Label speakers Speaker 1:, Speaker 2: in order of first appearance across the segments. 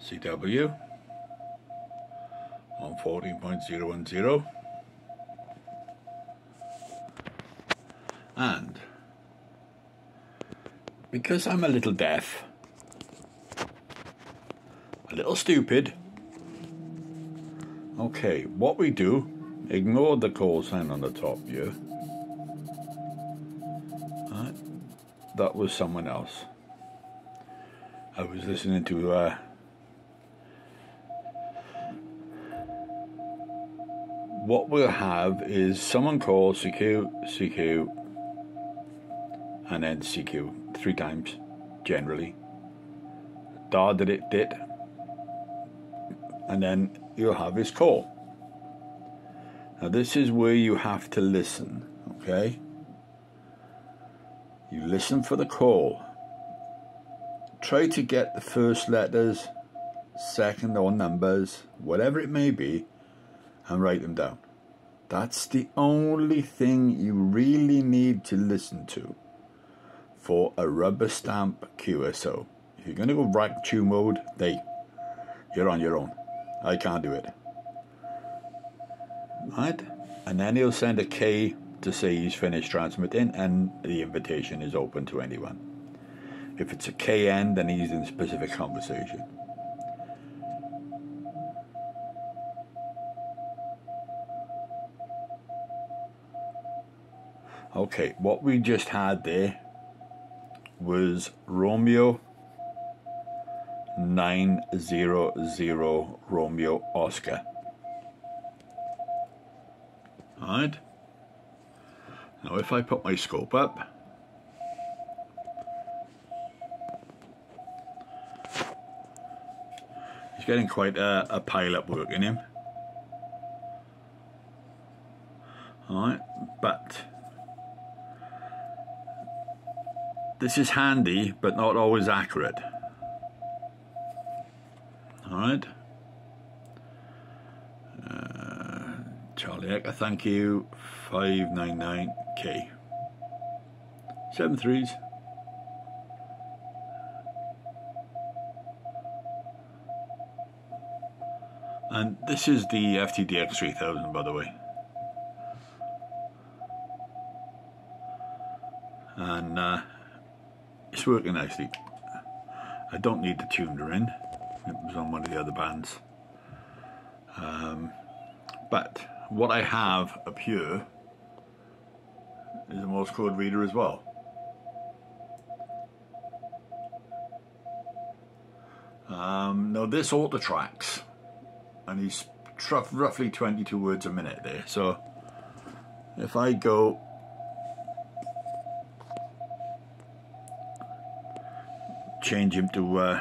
Speaker 1: CW on 14.010, and because I'm a little deaf, a little stupid, okay, what we do, ignore the call sign on the top here. Right. That was someone else. I was listening to what we'll have is someone calls CQ, and then CQ 3 times, generally. Da did it, and then you'll have his call. Now this is where you have to listen, okay? You listen for the call. Try to get the first letters, second or numbers, whatever it may be, and write them down. That's the only thing you really need to listen to for a rubber stamp QSO. If you're going to go right tune mode, you're on your own. I can't do it. Right? And then he'll send a K to say he's finished transmitting and the invitation is open to anyone. If it's a KN, then he's in a specific conversation. Okay, what we just had there was Romeo 900 Romeo Oscar. Alright. Now if I put my scope up, he's getting quite a pile up work in him. Alright, but this is handy, but not always accurate. Alright. Charlie Echo, thank you. 599K. 7 3s. And this is the FTDX 3000, by the way. And it's working nicely. I don't need the tuner in. It was on one of the other bands. But what I have up here is a Morse code reader as well. Now this auto tracks, and he's roughly 22 words a minute there. So if I go change him to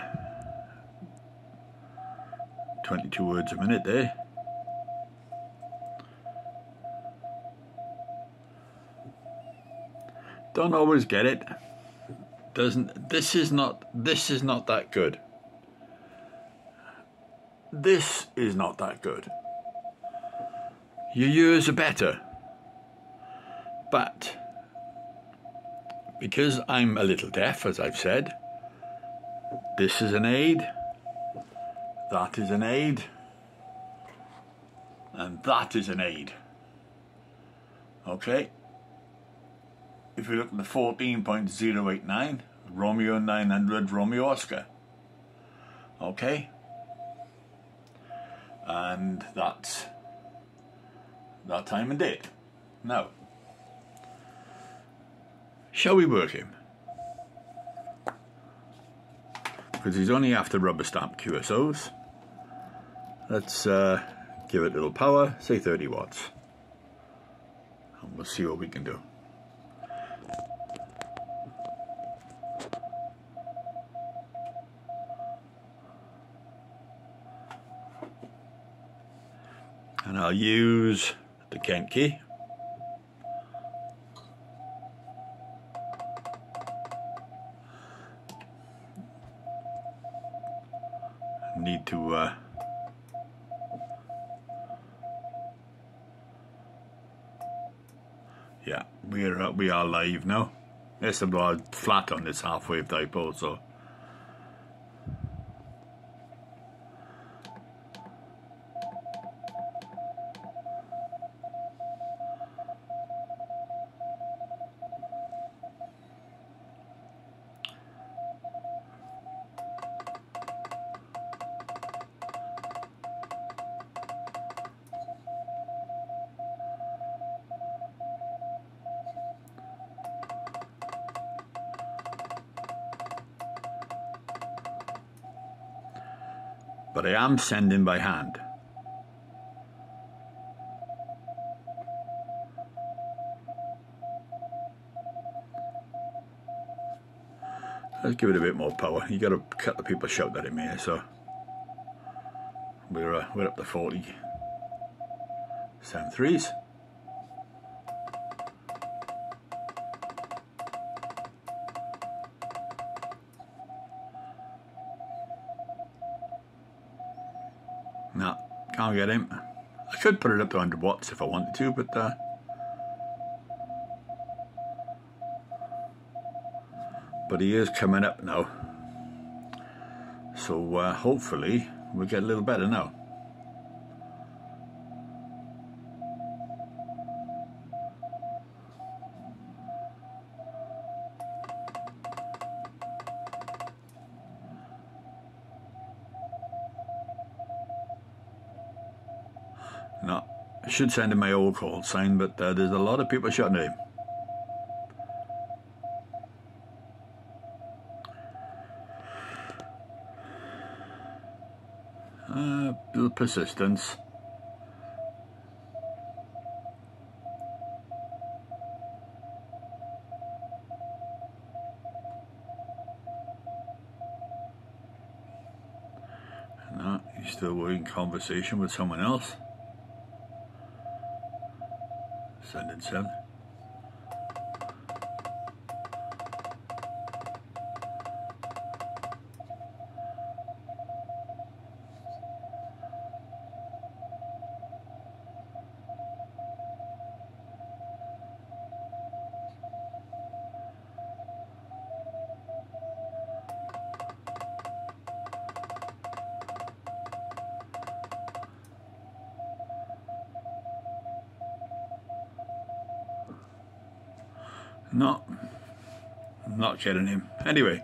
Speaker 1: 22 words a minute there, don't always get it. This is not that good. This is not that good. Your ears are better. But because I'm a little deaf, as I've said, this is an aid, that is an aid, and that is an aid. Okay? If you look at the 14.089, Romeo 900 Romeo Oscar. Okay? And that's that time and date. Now, shall we work him? Because he's only after rubber stamp QSOs. Let's give it a little power, say 30 watts. And we'll see what we can do. And I'll use the Kent key. Need to yeah, we are live now. There's a blood flat on this half wave dipole, so but I am sending by hand. Let's give it a bit more power. You got to cut the people shouting at me, so we're up to 40. 7 threes. No, can't get him. I could put it up to 100 watts if I wanted to, but he is coming up now. So hopefully we'll get a little better now. No, I should send him my old call sign, but there's a lot of people shouting at him. Little persistence. No, he's still in conversation with someone else. Sending 7. No, I'm not getting him. Anyway,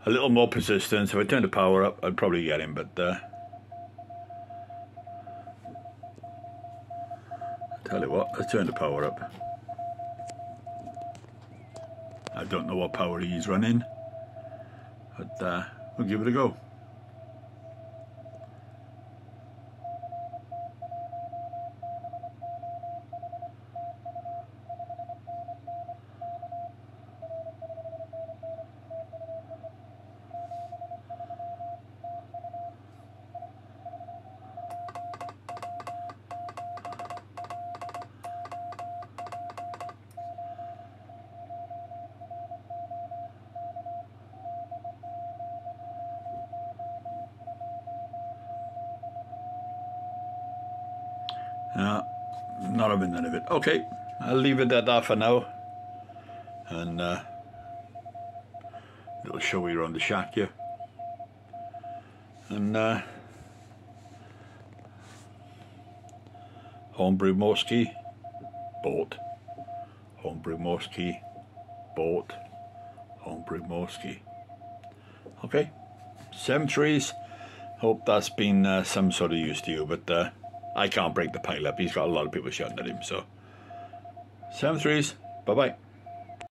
Speaker 1: a little more persistence. If I turn the power up, I'd probably get him, but I tell you what, let's turn the power up. I don't know what power he's running, but we'll give it a go. No, not having none of it. Okay, I'll leave it at that for now. And little show you around the shack here. And homebrew Morse key, bought. Homebrew Morse key, bought. Homebrew Morse key. Okay, 7 threes. Hope that's been some sort of use to you, but I can't break the pile up. He's got a lot of people shouting at him, so 7 threes. Bye-bye.